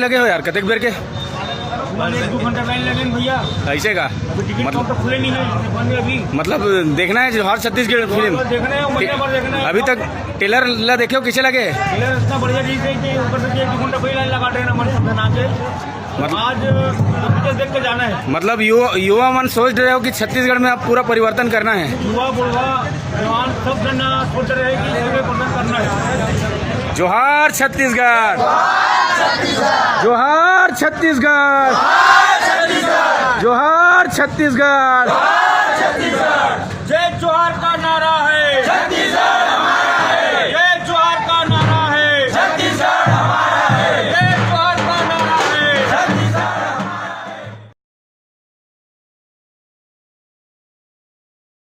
लगे हो यार कतेक बेर के 1-2 घंटा लाइन लगे भैया। ऐसे का टिकट काउंटर खुले नहीं है, बंद है अभी। मतलब देखना है जौहर छत्तीसगढ़ फिल्म देखना है, महीने भर देखना है। अभी तक टेलर ला देखो किसे लगे टेलर इतना बढ़िया चीज है कि ऊपर से 1-2 घंटा कोई लाइन लगा रहे हैं हमारे बना के। आज पिक्चर देख के जाना है। मतलब युवा मन सोच रहे हो कि छत्तीसगढ़ में अब पूरा परिवर्तन करना है। युवा बुढ़वा जवान सब जना सोच रहे हैं कि परिवर्तन करना है। जोहार छत्तीसगढ़, जोहार छत्तीसगढ़, जोहार छत्तीसगढ़।